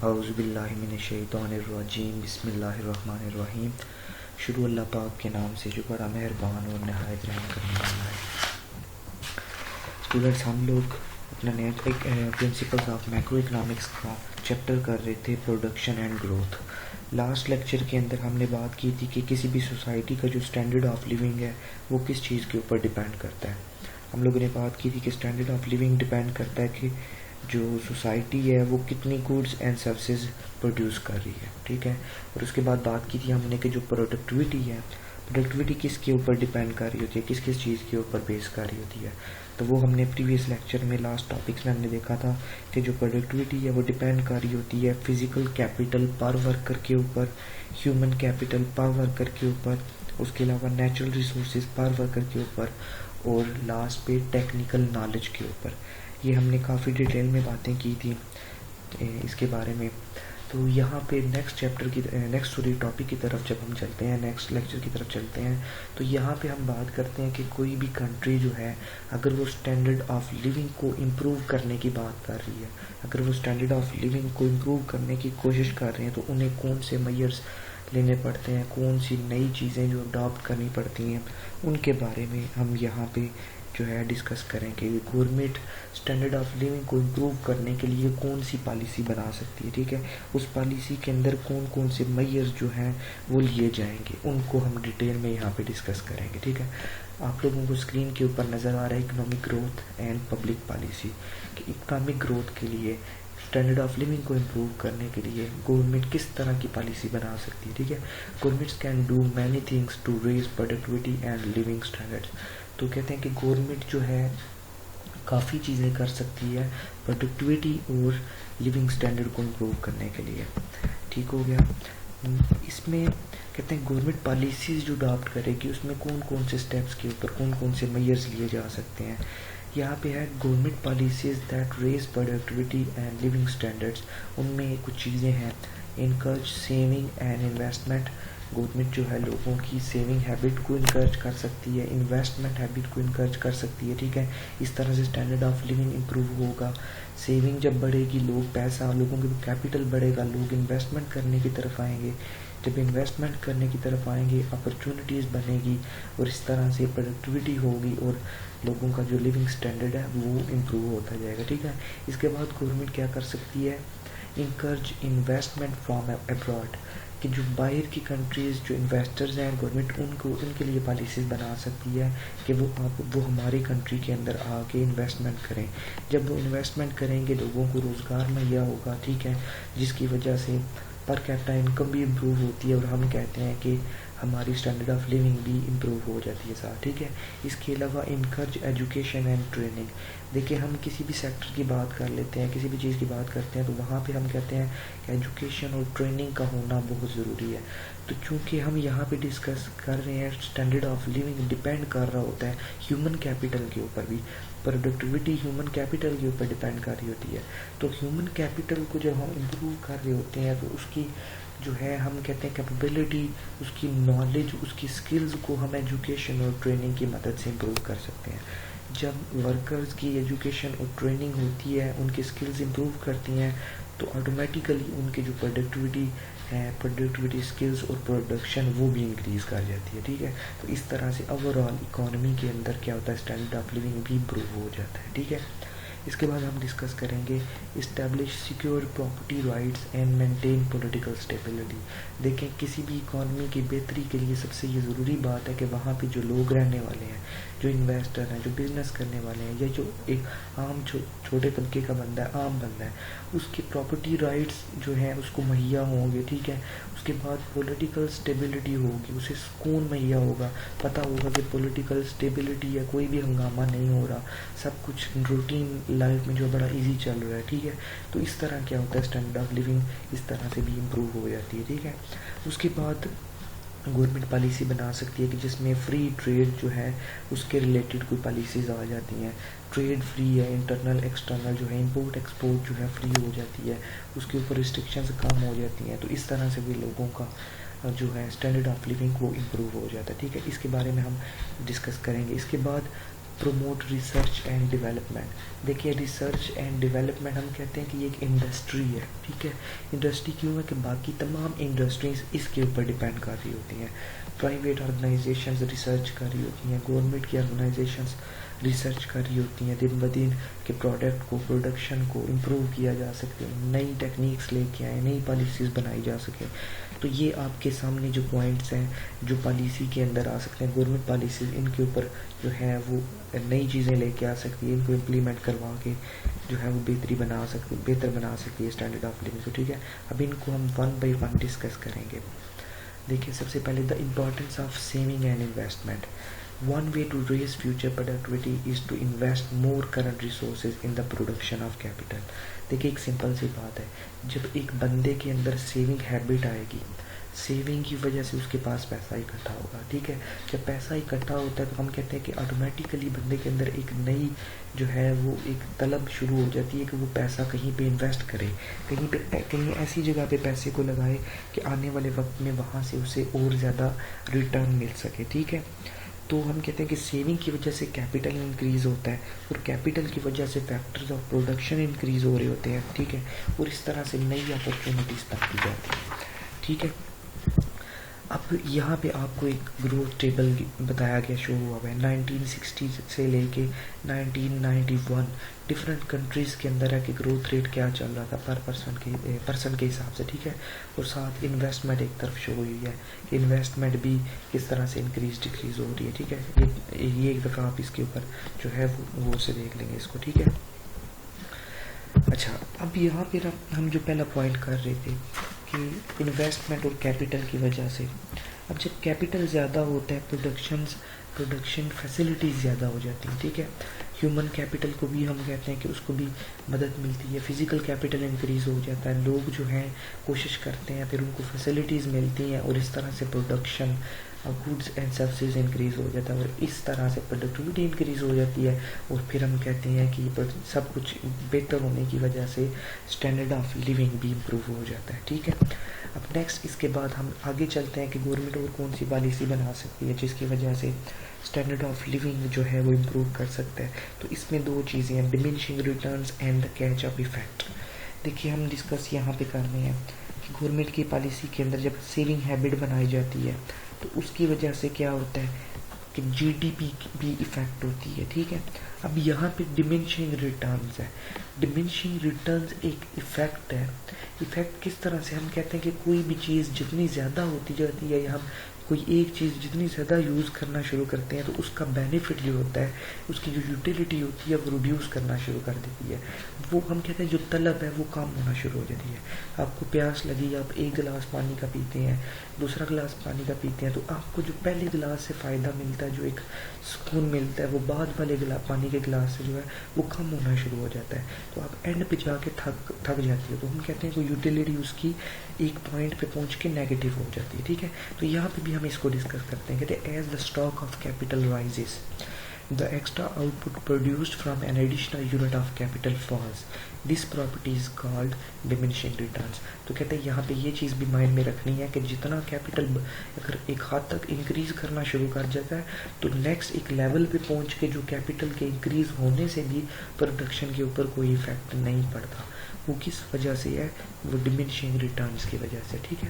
औज़ुबिल्लाहिमिनश्शैतानिर्रजीम बिस्मिल्लाहिर्रहमानिर्रहीम। शुरू अल्लाह पाक के नाम से जो बड़ा मेहरबान और नहायत रहम करने वाला है। स्टूडेंट्स, हम लोग अपना नया प्रिंसिपल्स ऑफ मैक्रो इकनॉमिक्स का चैप्टर कर रहे थे, production and growth. Last lecture के अंदर हमने बात की थी कि किसी भी सोसाइटी का जो स्टैंडर्ड ऑफ लिविंग है वो किस चीज़ के ऊपर डिपेंड करता है। हम लोगों ने बात की थी कि स्टैंडर्ड ऑफ लिविंग डिपेंड करता है कि जो सोसाइटी है वो कितनी गुड्स एंड सर्विसेज प्रोड्यूस कर रही है, ठीक है। और उसके बाद बात की थी हमने कि जो प्रोडक्टिविटी है, प्रोडक्टिविटी किसके ऊपर डिपेंड कर रही होती है, किस किस चीज़ के ऊपर बेस कर रही होती है। तो वो हमने प्रीवियस लेक्चर में लास्ट टॉपिक्स में हमने देखा था कि जो प्रोडक्टिविटी है वो डिपेंड कर रही होती है फिजिकल कैपिटल पर वर्कर के ऊपर, ह्यूमन कैपिटल पर वर्कर के ऊपर, उसके अलावा नेचुरल रिसोर्सेज पर वर्कर के ऊपर, और लास्ट पे टेक्निकल नॉलेज के ऊपर। ये हमने काफ़ी डिटेल में बातें की थी इसके बारे में। तो यहाँ पे नेक्स्ट टॉपिक की तरफ जब हम चलते हैं, नेक्स्ट लेक्चर की तरफ चलते हैं, तो यहाँ पे हम बात करते हैं कि कोई भी कंट्री जो है अगर वो स्टैंडर्ड ऑफ लिविंग को इम्प्रूव करने की बात कर रही है, अगर वो स्टैंडर्ड ऑफ लिविंग को इम्प्रूव करने की कोशिश कर रहे हैं तो उन्हें कौन से मेजर्स लेने पड़ते हैं, कौन सी नई चीज़ें जो अडॉप्ट करनी पड़ती हैं, उनके बारे में हम यहाँ पे जो है डिस्कस करेंगे। गवर्नमेंट स्टैंडर्ड ऑफ लिविंग को इम्प्रूव करने के लिए कौन सी पॉलिसी बना सकती है, ठीक है। उस पॉलिसी के अंदर कौन कौन से मेजर्स जो हैं वो लिए जाएंगे, उनको हम डिटेल में यहाँ पे डिस्कस करेंगे, ठीक है। आप लोगों को स्क्रीन के ऊपर नज़र आ रहा है economic growth and public policy. कि इकोनॉमिक ग्रोथ के लिए, स्टैंडर्ड ऑफ लिविंग को इम्प्रूव करने के लिए गवर्नमेंट किस तरह की पॉलिसी बना सकती है, ठीक है। Governments can do many things to raise productivity and living standards. तो कहते हैं कि गवर्नमेंट जो है काफ़ी चीज़ें कर सकती है प्रोडक्टिविटी और लिविंग स्टैंडर्ड को इम्प्रूव करने के लिए, ठीक हो गया। इसमें कहते हैं गवर्नमेंट पॉलिसीज़ जो अडॉप्ट करेगी उसमें कौन कौन से स्टेप्स के ऊपर कौन कौन से मेजर्स लिए जा सकते हैं। यहाँ पे है government policies that raise productivity and living standards. उनमें कुछ चीज़ें हैं, encourage saving and investment. Government जो है लोगों की सेविंग हैबिट को इनकरेज कर सकती है, इन्वेस्टमेंट हैबिट को इनकरेज कर सकती है, ठीक है। इस तरह से स्टैंडर्ड ऑफ लिविंग इम्प्रूव होगा। सेविंग जब बढ़ेगी, लोगों के कैपिटल बढ़ेगा, लोग इन्वेस्टमेंट करने की तरफ आएंगे। जब इन्वेस्टमेंट करने की तरफ आएंगे अपॉर्चुनिटीज़ बनेगी और इस तरह से प्रोडक्टिविटी होगी और लोगों का जो लिविंग स्टैंडर्ड है वो इम्प्रूव होता जाएगा, ठीक है। इसके बाद गवर्नमेंट क्या कर सकती है, इनकरेज इन्वेस्टमेंट फ्रॉम अब्रॉड। कि जो बाहर की कंट्रीज़ जो इन्वेस्टर्स हैं, गवर्नमेंट उनके लिए पॉलिसीज़ बना सकती है कि वो हमारी कंट्री के अंदर आके इन्वेस्टमेंट करें। जब वो इन्वेस्टमेंट करेंगे लोगों को रोज़गार मुहैया होगा, ठीक है, जिसकी वजह से पर कैपिटा इनकम भी इम्प्रूव होती है और हम कहते हैं कि हमारी स्टैंडर्ड ऑफ लिविंग भी इम्प्रूव हो जाती है साथ, ठीक है। इसके अलावा इनकरेज एजुकेशन एंड ट्रेनिंग। देखिए, हम किसी भी सेक्टर की बात कर लेते हैं, किसी भी चीज़ की बात करते हैं तो वहाँ पे हम कहते हैं कि एजुकेशन और ट्रेनिंग का होना बहुत ज़रूरी है। तो चूँकि हम यहाँ पे डिस्कस कर रहे हैं स्टैंडर्ड ऑफ लिविंग डिपेंड कर रहा होता है ह्यूमन कैपिटल के ऊपर भी, प्रोडक्टिविटी ह्यूमन कैपिटल के ऊपर डिपेंड कर रही होती है। तो ह्यूमन कैपिटल को जब हम इम्प्रूव कर रहे होते हैं तो उसकी जो है हम कहते हैं कैपेबिलिटी, उसकी नॉलेज, उसकी स्किल्स को हम एजुकेशन और ट्रेनिंग की मदद से इम्प्रूव कर सकते हैं। जब वर्कर्स की एजुकेशन और ट्रेनिंग होती है, उनकी स्किल्स इम्प्रूव करती हैं तो ऑटोमेटिकली उनकी जो प्रोडक्टिविटी है, प्रोडक्टिविटी स्किल्स और प्रोडक्शन वो भी इंक्रीज़ कर जाती है, ठीक है। तो इस तरह से ओवरऑल इकोनॉमी के अंदर क्या होता है, स्टैंडर्ड ऑफ लिविंग भी इम्प्रूव हो जाता है, ठीक है। इसके बाद हम डिस्कस करेंगे establish secure property rights and maintain political stability. देखें, किसी भी इकॉनमी की बेहतरी के लिए सबसे ये ज़रूरी बात है कि वहाँ पे जो लोग रहने वाले हैं, जो इन्वेस्टर हैं, जो बिज़नेस करने वाले हैं, या जो एक आम छोटे तबके का बंदा है, आम बंदा है, उसकी प्रॉपर्टी राइट्स जो हैं उसको मुहैया होंगे, ठीक है। उसके बाद पॉलिटिकल स्टेबिलिटी होगी, उसे सुकून मुहैया होगा, पता होगा कि पॉलिटिकल स्टेबिलिटी है, कोई भी हंगामा नहीं हो रहा, सब कुछ रूटीन लाइफ में जो बड़ा इजी चल रहा है, ठीक है। तो इस तरह क्या होता है, स्टैंडर्ड ऑफ लिविंग इस तरह से भी इम्प्रूव हो जाती है, ठीक है। उसके बाद गवर्नमेंट पॉलिसी बना सकती है कि जिसमें फ्री ट्रेड जो है उसके रिलेटेड कोई पॉलिसीज़ आ जाती हैं। ट्रेड फ्री है, इंटरनल एक्सटर्नल जो है इंपोर्ट एक्सपोर्ट जो है फ्री हो जाती है, उसके ऊपर रिस्ट्रिक्शंस कम हो जाती हैं। तो इस तरह से भी लोगों का जो है स्टैंडर्ड ऑफ लिविंग वो इम्प्रूव हो जाता है, ठीक है। इसके बारे में हम डिस्कस करेंगे। इसके बाद प्रमोट रिसर्च एंड डेवलपमेंट। देखिए रिसर्च एंड डेवलपमेंट हम कहते हैं कि ये एक इंडस्ट्री है, ठीक है। इंडस्ट्री क्यों है कि बाकी तमाम इंडस्ट्रीज इसके ऊपर डिपेंड कर रही होती हैं। प्राइवेट ऑर्गेनाइजेशंस रिसर्च कर रही होती हैं, गवर्नमेंट की ऑर्गेनाइजेशंस रिसर्च कर रही होती हैं, दिन ब दिन के प्रोडक्ट को, प्रोडक्शन को इम्प्रूव किया जा सके, नई टेक्निक्स लेके आए, नई पॉलिसीज़ बनाई जा सके। तो ये आपके सामने जो पॉइंट्स हैं जो पॉलिसी के अंदर आ सकते हैं, गवर्नमेंट पॉलिसीज, इनके ऊपर जो है वो नई चीज़ें लेके आ सकती है, इनको इम्प्लीमेंट करवा के जो है वो बेहतर बना सकती है स्टैंडर्ड ऑफ लिविंग को, ठीक है। अब इनको हम वन बाई वन डिस्कस करेंगे। देखिए सबसे पहले the importance of saving and investment. One way to raise future productivity is to invest more current resources in the production of capital। देखिए एक सिंपल सी बात है, जब एक बंदे के अंदर सेविंग हैबिट आएगी, सेविंग की वजह से उसके पास पैसा इकट्ठा होगा, ठीक है। जब पैसा इकट्ठा होता है तो हम कहते हैं कि ऑटोमेटिकली बंदे के अंदर एक नई जो है वो एक तलब शुरू हो जाती है कि वो पैसा कहीं पे इन्वेस्ट करे, कहीं ऐसी जगह पे पैसे को लगाए कि आने वाले वक्त में वहाँ से उसे और ज़्यादा रिटर्न मिल सके, ठीक है। तो हम कहते हैं कि सेविंग की वजह से कैपिटल इंक्रीज़ होता है और कैपिटल की वजह से फैक्टर्स ऑफ प्रोडक्शन इंक्रीज़ हो रहे होते हैं, ठीक है। और इस तरह से नई अपॉर्चुनिटीज़ बनती जाती है, ठीक है। अब यहाँ पे आपको एक ग्रोथ टेबल बताया गया, शो हुआ है 1960 से लेके 1991 डिफरेंट कंट्रीज़ के अंदर है कि ग्रोथ रेट क्या चल रहा था पर पर्सन के हिसाब से, ठीक है। और साथ इन्वेस्टमेंट एक तरफ शो हुई है कि इन्वेस्टमेंट भी किस तरह से इंक्रीज डिक्रीज हो रही है, ठीक है। ये एक दफ़ा आप इसके ऊपर जो है वो से देख लेंगे इसको, ठीक है। अच्छा, अब यहाँ पर हम जो पहला पॉइंट कर रहे थे कि इन्वेस्टमेंट और कैपिटल की वजह से, अब जब कैपिटल ज़्यादा होता है प्रोडक्शन फैसिलिटीज़ ज़्यादा हो जाती हैं, ठीक है। ह्यूमन कैपिटल को भी हम कहते हैं कि उसको भी मदद मिलती है, फिजिकल कैपिटल इंक्रीज़ हो जाता है, लोग जो हैं कोशिश करते हैं, फिर उनको फैसिलिटीज़ मिलती हैं और इस तरह से production goods and services increase हो जाता है और इस तरह से प्रोडक्टिविटी इंक्रीज़ हो जाती है। और फिर हम कहते हैं कि सब कुछ बेहतर होने की वजह से स्टैंडर्ड ऑफ लिविंग भी इम्प्रूव हो जाता है, ठीक है। अब नेक्स्ट इसके बाद हम आगे चलते हैं कि गवर्नमेंट और कौन सी पॉलिसी बना सकती है जिसकी वजह से स्टैंडर्ड ऑफ लिविंग जो है वो इम्प्रूव कर सकता है। तो इसमें दो चीज़ें हैं, diminishing returns and the catch up effect. देखिए हम डिस्कस यहाँ पे कर रहे हैं कि गवर्नमेंट की पॉलिसी के अंदर जब सेविंग हैबिट बनाई जाती है तो उसकी वजह से क्या होता है कि जीडीपी भी इफेक्ट होती है, ठीक है। अब यहाँ पे डिमिनिशिंग रिटर्न्स है, डिमिनिशिंग रिटर्न्स एक इफेक्ट है। इफेक्ट किस तरह से, हम कहते हैं कि कोई भी चीज़ जितनी ज़्यादा होती जाती है या हम कोई एक चीज़ जितनी ज़्यादा यूज़ करना शुरू करते हैं तो उसका बेनिफिट जो होता है, उसकी जो यूटिलिटी होती है वो रिड्यूस करना शुरू कर देती है। वो हम कहते हैं जो तलब है वो कम होना शुरू हो जाती है। आपको प्यास लगी, आप एक गिलास पानी का पीते हैं, दूसरा गिलास पानी का पीते हैं, तो आपको जो पहले गिलास से फ़ायदा मिलता है, जो एक सुकून मिलता है, वो बाद वाले पानी के गिलास से जो है वो कम होना शुरू हो जाता है। तो आप एंड पे जाके थक जाती है। तो हम कहते हैं कि यूटिलिटी उसकी एक पॉइंट पे पहुंच के नेगेटिव हो जाती है, ठीक है। तो यहाँ पे भी हम इसको डिस्कस करते हैं, कहते हैं as the stock of capital rises the extra output produced from an additional unit of capital falls. This property is called diminishing returns। तो कहते हैं यहाँ पे ये चीज़ भी माइंड में रखनी है कि जितना कैपिटल अगर एक हद तक इंक्रीज करना शुरू कर जाता है तो नेक्स्ट एक लेवल पे पहुँच के जो कैपिटल के इंक्रीज होने से भी प्रोडक्शन के ऊपर कोई इफेक्ट नहीं पड़ता। वो किस वजह से है, वो डिमिनिशिंग रिटर्न्स की वजह से, ठीक है।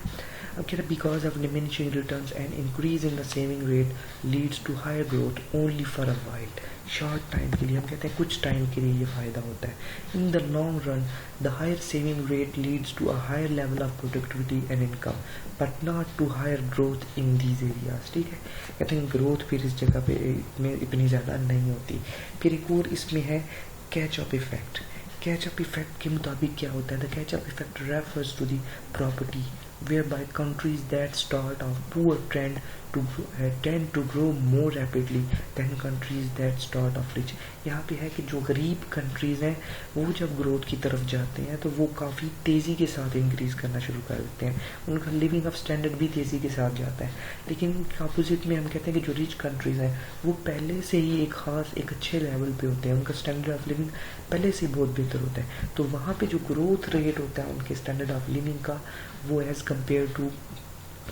अब कहते हैं because of diminishing returns and increase in the saving rate leads to higher growth only for a while. Short time के लिए, हम कहते हैं कुछ टाइम के लिए ये फ़ायदा होता है। In the long run the higher saving rate leads to a higher level of productivity and income but not to higher growth in these areas, ठीक है। कहते हैं ग्रोथ फिर इस जगह पे में इतनी ज़्यादा नहीं होती। फिर एक और इसमें है catch up effect. Catch up effect के मुताबिक क्या होता है, the catch up effect refers to the property whereby countries that start off poor tend to grow more rapidly than countries that start off rich। यहाँ पे है कि जो गरीब कंट्रीज़ हैं वो जब ग्रोथ की तरफ जाते हैं तो वो काफ़ी तेज़ी के साथ इंक्रीज करना शुरू कर देते हैं, उनका लिविंग ऑफ स्टैंडर्ड भी तेज़ी के साथ जाता है। लेकिन अपोजिट में हम कहते हैं कि जो रिच कंट्रीज़ हैं वो पहले से ही एक अच्छे लेवल पे होते हैं, उनका स्टैंडर्ड ऑफ लिविंग पहले से बहुत बेहतर होता है। तो वहाँ पे जो ग्रोथ रेट होता है उनके स्टैंडर्ड ऑफ लिविंग का वो age compare to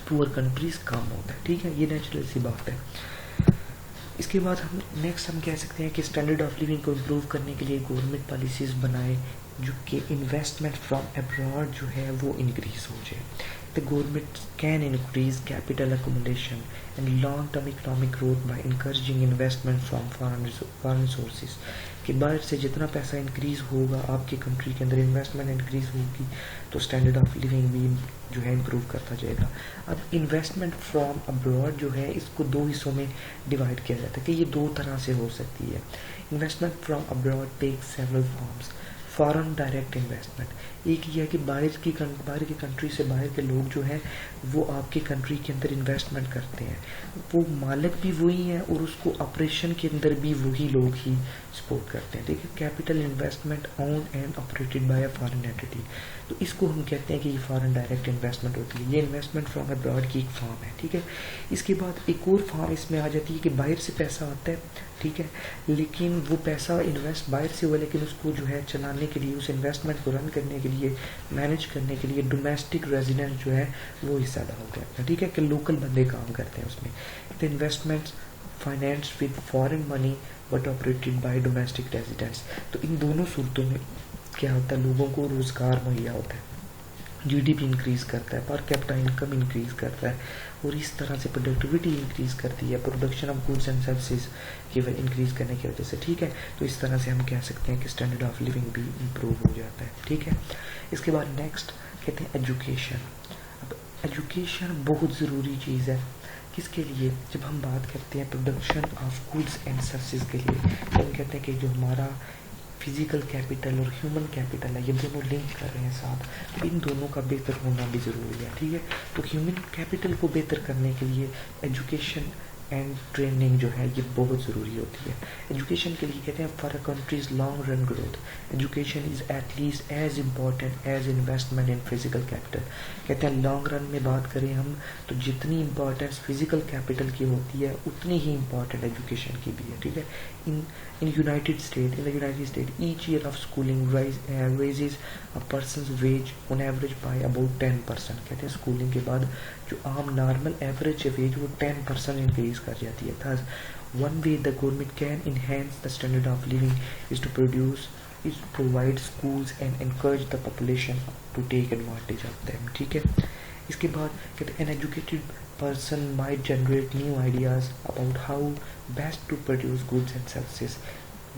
poor countries कम होता है, ठीक है। ये नेचुरल सी बात है। इसके बाद हम नेक्स्ट हम कह सकते हैं कि स्टैंडर्ड ऑफ लिविंग को इम्प्रूव करने के लिए गवर्नमेंट पॉलिसीज़ बनाए जो कि इन्वेस्टमेंट फ्रॉम अब्रॉड जो है वो इंक्रीज़ हो जाए। The government can increase capital accommodation and long term economic growth by encouraging investment from foreign sources, कि बाहर से जितना पैसा इंक्रीज़ होगा आपकी कंट्री के अंदर, इन्वेस्टमेंट इंक्रीज़ होगी तो स्टैंडर्ड ऑफ लिविंग भी जो है इम्प्रूव करता जाएगा। अब इन्वेस्टमेंट फ्रॉम अब्रॉड जो है इसको दो हिस्सों में डिवाइड किया जाता है कि ये दो तरह से हो सकती है। Investment from abroad take several forms. Foreign direct investment, एक ये है कि बाहर की कंट्री से बाहर के लोग जो हैं वो आपकी कंट्री के अंदर इन्वेस्टमेंट करते हैं, वो मालिक भी वही हैं और उसको ऑपरेशन के अंदर भी वही लोग ही सपोर्ट करते हैं। देखिए, capital investment own and operated by a foreign entity, तो इसको हम कहते हैं कि ये फॉरेन डायरेक्ट इन्वेस्टमेंट होती है। ये इन्वेस्टमेंट फ्रॉम अब्रॉड की एक फॉर्म है, ठीक है। इसके बाद एक और फॉर्म इसमें आ जाती है कि बाहर से पैसा आता है, ठीक है, लेकिन वो पैसा इन्वेस्ट बाहर से हुआ, लेकिन उसको जो है चलाने के लिए, उस इन्वेस्टमेंट को रन करने के लिए, मैनेज करने के लिए डोमेस्टिक रेजिडेंट जो है वो हिस्सा डालते हैं, ठीक है, कि लोकल बंदे काम करते हैं उसमें। The investments finance with foreign money but operated by domestic residents, तो इन दोनों सूरतों में क्या होता है, लोगों को रोजगार मुहैया होता है, जीडीपी इंक्रीज करता है, पर कैपिटा इनकम इंक्रीज करता है और इस तरह से प्रोडक्टिविटी इंक्रीज करती है, production of goods and services की इंक्रीज करने की वजह से, ठीक है। तो इस तरह से हम कह सकते हैं कि स्टैंडर्ड ऑफ लिविंग भी इम्प्रूव हो जाता है, ठीक है। इसके बाद नेक्स्ट कहते हैं एजुकेशन। अब एजुकेशन बहुत ज़रूरी चीज़ है, किसके लिए, जब हम बात करते हैं production of goods and services के लिए, तो हम कहते हैं कि जो हमारा फिजिकल कैपिटल और ह्यूमन कैपिटल है ये दोनों लिंक कर रहे हैं साथ, तो इन दोनों का बेहतर होना भी ज़रूरी है, ठीक है। तो ह्यूमन कैपिटल को बेहतर करने के लिए एजुकेशन एंड ट्रेनिंग जो है ये बहुत ज़रूरी होती है। एजुकेशन के लिए कहते हैं for a country's long run growth education is at least as important as investment in physical capital. कहते हैं लॉन्ग रन में बात करें हम तो जितनी इम्पोर्टेंस फिजिकल कैपिटल की होती है उतनी ही इम्पॉर्टेंट एजुकेशन की भी है, ठीक है। in the United States each year of schooling raises a person's wage on average by about 10%। कहते हैं स्कूलिंग के बाद जो आम नॉर्मल एवरेज वेज वो 10% इंक्रीज कर जाती है। Thus one way the government can enhance the standard of living is to provide schools and encourage the population to take advantage of them, ठीक है। इसके बाद कहते हैं an educated person might generate new ideas about how best to produce goods and services,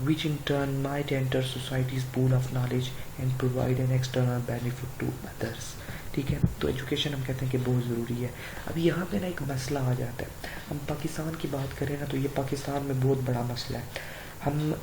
which in turn might enter society's pool of knowledge and provide an external benefit to others, ठीक है। तो education हम कहते हैं कि बहुत ज़रूरी है। अब यहाँ पे ना एक मसला आ जाता है, हम पाकिस्तान की बात करें ना तो ये पाकिस्तान में बहुत बड़ा मसला है, हम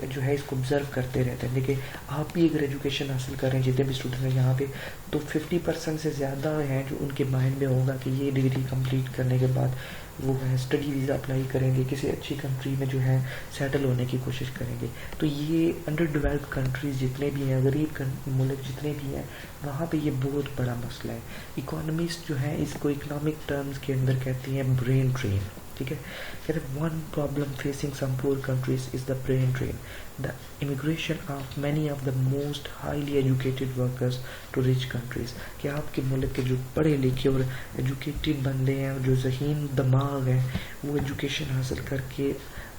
जो है इसको ऑब्जर्व करते रहते हैं। देखिए, आप भी अगर एजुकेशन हासिल करें, जितने भी स्टूडेंट हैं यहाँ पे, तो 50% से ज़्यादा हैं जो उनके माइंड में होगा कि ये डिग्री कंप्लीट करने के बाद वो है स्टडी वीज़ा अप्लाई करेंगे, किसी अच्छी कंट्री में जो है सेटल होने की कोशिश करेंगे। तो ये अंडर डेवलप्ड कंट्रीज जितने भी हैं, गरीब मुल्क जितने भी हैं, वहाँ पे ये बहुत बड़ा मसला है। इकोनॉमिस्ट जो है इसको इकोनॉमिक टर्म्स के अंदर कहते हैं ब्रेन ड्रेन, ठीक है। कहते हैं one problem facing some poor countries is the brain drain, the immigration of many of the most highly educated workers to rich countries. कि आपके मुल्क के जो पढ़े लिखे और एजुकेटेड बंदे हैं, जो ज़हीन दिमाग है, वो एजुकेशन हासिल करके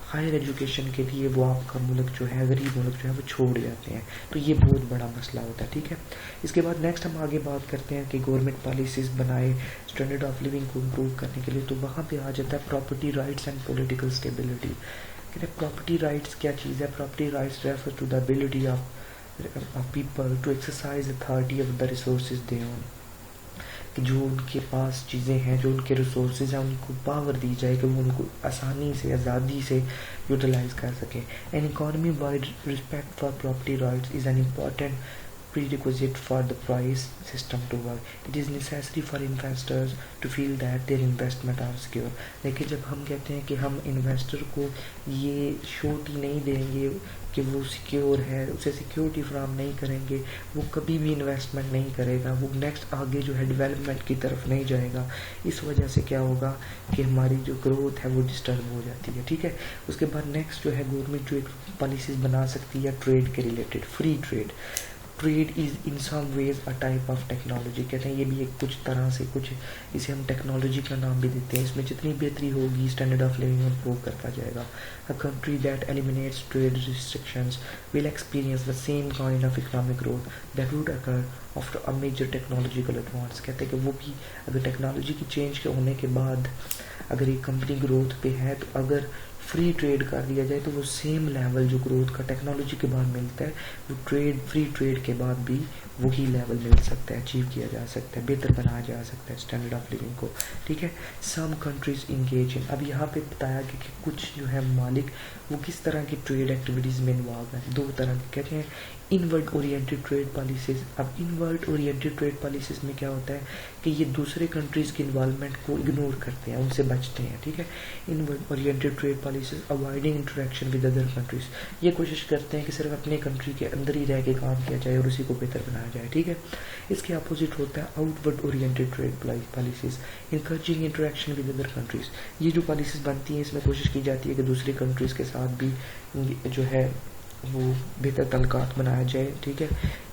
हायर एजुकेशन के लिए वो आपका मुल्क जो है, गरीब मुल्क जो है वो छोड़ जाते हैं। तो ये बहुत बड़ा मसला होता है, ठीक है। इसके बाद नेक्स्ट हम आगे बात करते हैं कि गवर्नमेंट पॉलिसीज़ बनाए स्टैंडर्ड ऑफ लिविंग को इम्प्रूव करने के लिए, तो वहाँ पे आ जाता है property rights and political stability. कहते हैं प्रॉपर्टी राइट्स क्या चीज़ है, property rights refer to the ability of people to exercise authority of the resources they own, कि जो उनके पास चीज़ें हैं, जो उनके रिसोर्सेज हैं, उनको पावर दी जाए कि वो उनको आसानी से, आज़ादी से यूटिलाइज कर सकें। N economy wide respect for property rights is an important prerequisite for the price system to work. It is necessary for investors to feel that their investment are secure। लेकिन जब हम कहते हैं कि हम इन्वेस्टर को ये श्योरिटी नहीं देंगे कि वो सिक्योर है, उसे सिक्योरिटी फ्राहम नहीं करेंगे, वो कभी भी इन्वेस्टमेंट नहीं करेगा, वो नेक्स्ट आगे जो है डेवलपमेंट की तरफ नहीं जाएगा। इस वजह से क्या होगा कि हमारी जो ग्रोथ है वो डिस्टर्ब हो जाती है, ठीक है। उसके बाद नेक्स्ट जो है गवर्नमेंट जो एक पॉलिसीज़ बना सकती है ट्रेड के related, free trade. Trade is in some ways a type of technology. कहते हैं ये भी एक कुछ तरह से कुछ इसे हम टेक्नोलॉजी का नाम भी देते हैं। इसमें जितनी बेहतरी होगी स्टैंडर्ड ऑफ लिविंग इम्प्रूव करता जाएगा। A country that eliminates trade restrictions will experience the same kind of economic growth that would occur after a major technological advance. कहते हैं कि वो भी अगर टेक्नोलॉजी की चेंज के होने के बाद अगर एक कंपनी ग्रोथ पे है तो अगर फ्री ट्रेड कर दिया जाए तो वो सेम लेवल जो ग्रोथ का टेक्नोलॉजी के बाद मिलता है वो फ्री ट्रेड के बाद भी वही लेवल मिल सकता है, अचीव किया जा सकता है, बेहतर बनाया जा सकता है स्टैंडर्ड ऑफ लिविंग को। ठीक है, सम कंट्रीज इंगेज इन, अब यहाँ पे बताया कि कुछ जो है मालिक वो किस तरह की ट्रेड एक्टिविटीज़ में इन्वॉल्व है। दो तरह के कहते हैं इनवर्ड ओरिएंटेड ट्रेड पॉलिसीज। अब इनवर्ड ओरिएंटेड ट्रेड पॉलिसीज में क्या होता है कि ये दूसरे कंट्रीज़ की इन्वॉल्वमेंट को इग्नोर करते हैं, उनसे बचते हैं। ठीक है, inward oriented trade policies avoiding interaction with other countries, ये कोशिश करते हैं कि सिर्फ अपने कंट्री के अंदर ही रह के काम किया जाए और उसी को बेहतर बनाया जाए। ठीक है, इसके अपोजिट होता है outward oriented trade policies encouraging interaction with other countries. ये जो पॉलिसीज बनती हैं इसमें कोशिश की जाती है कि दूसरी कंट्रीज़ के साथ भी जो है वो बेहतर तल्लुकात बनाया जाए। ठीक है,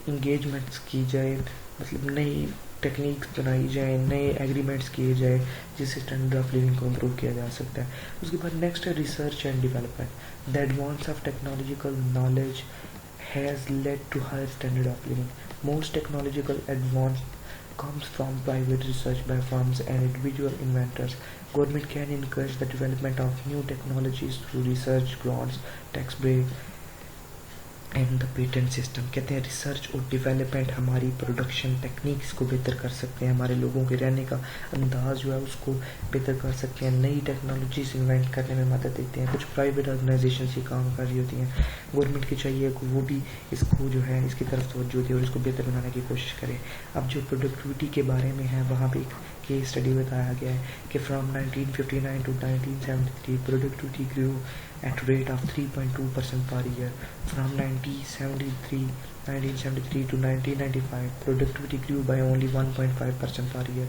इंगेजमेंट्स की जाए, मतलब नई टेक्निक्स बनाई जाए, नए एग्रीमेंट्स किए जाए जिससे स्टैंडर्ड ऑफ लिविंग को इम्प्रूव किया जा सकता है। उसके बाद नेक्स्ट है research and development. The advance of technological knowledge has led to higher standard of living. Most technological advance comes from private research by firms and individual inventors. Government can encourage the development of new technologies through research grants, tax break and the patent system. कहते हैं research और development हमारी production techniques को बेहतर कर सकते हैं, हमारे लोगों के रहने का अंदाज जो है उसको बेहतर कर सकते हैं, नई टेक्नोलॉजीज इन्वेंट करने में मदद देते हैं। कुछ प्राइवेट ऑर्गेनाइजेशन ये काम कर रही होती हैं, गवर्नमेंट की चाहिए कि वो भी इसको जो है इसकी तरफ तवज्जो दे और इसको बेहतर बनाने की कोशिश करे। अब जो प्रोडक्टिविटी के बारे में है वहाँ पर एक केस स्टडी बताया गया है कि from 1959 to 1973 productivity grew at a rate of 3.2% per year. From 1973 to 1995, productivity grew by only 1.5% per year.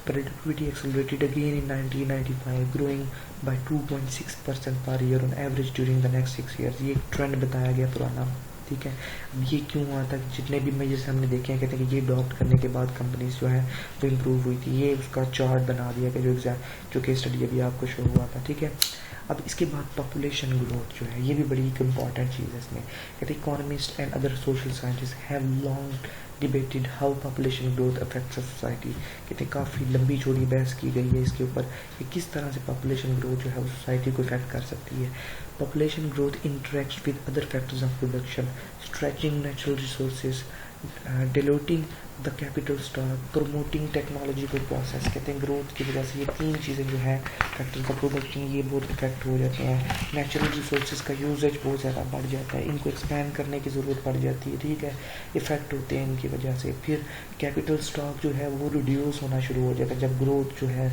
Productivity accelerated again in 1995, growing by 2.6% per year on average during the next 6 years. ये trend बताया गया पुराना। ठीक है, अब ये क्यों हुआ था कि जितने भी मेजर्स हमने देखे हैं कहते हैं कि ये अडॉप्ट करने के बाद कंपनीज जो है वो इम्प्रूव हुई थी। ये उसका चार्ट बना दिया कि जो केस स्टडी अभी आपको शो हुआ था। ठीक है, अब इसके बाद पॉपुलेशन ग्रोथ जो है ये भी बड़ी एक इम्पॉर्टेंट चीज़ है इसमें। कहते हैं economist and other social scientist have long debated how population growth affects society. कहते हैं काफ़ी लंबी चौड़ी बहस की गई है इसके ऊपर कि किस तरह से पॉपुलेशन ग्रोथ जो है वो सोसाइटी को इफेक्ट कर सकती है। Population growth interacts with other factors of production, stretching natural resources, depleting the capital stock, promoting technological process. कहते हैं ग्रोथ की वजह से ये तीन चीज़ें जो है फैक्टर्स ऑफ प्रोडक्शन ये बहुत इफेक्ट हो जाते हैं। नेचुरल रिसोर्सेज का यूजेज बहुत ज़्यादा बढ़ जाता है, इनको एक्सपैंड करने की ज़रूरत पड़ जाती है। ठीक है, इफेक्ट होते हैं इनकी वजह से। फिर कैपिटल स्टॉक जो है वो रिड्यूस होना शुरू हो जाता है जब ग्रोथ जो है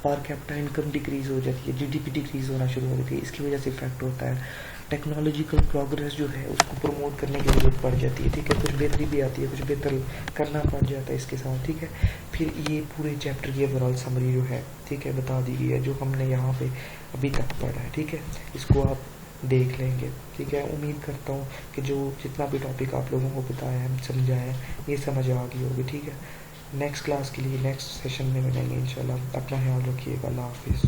पर कैपिटा इनकम डिक्रीज हो जाती है, जीडीपी डिक्रीज होना शुरू हो जाती है, इसकी वजह से इफेक्ट होता है। टेक्नोलॉजिकल प्रोग्रेस जो है उसको प्रमोट करने की ज़रूरत पड़ जाती है। ठीक है, कुछ बेहतरी भी आती है, कुछ बेहतर करना पड़ जाता है इसके साथ। ठीक है, फिर ये पूरे चैप्टर की ओवरऑल समरी जो है ठीक है बता दी गई है जो हमने यहाँ पे अभी तक पढ़ा है। ठीक है, इसको आप देख लेंगे। ठीक है, उम्मीद करता हूँ कि जो जितना भी टॉपिक आप लोगों को बताया है समझाया है ये समझ आ गई होगी। ठीक है, नेक्स्ट क्लास के लिए नेक्स्ट सेशन में मिलेंगे इंशाल्लाह। अपना ख्याल रखिएगा। अल्लाह हाफिज़।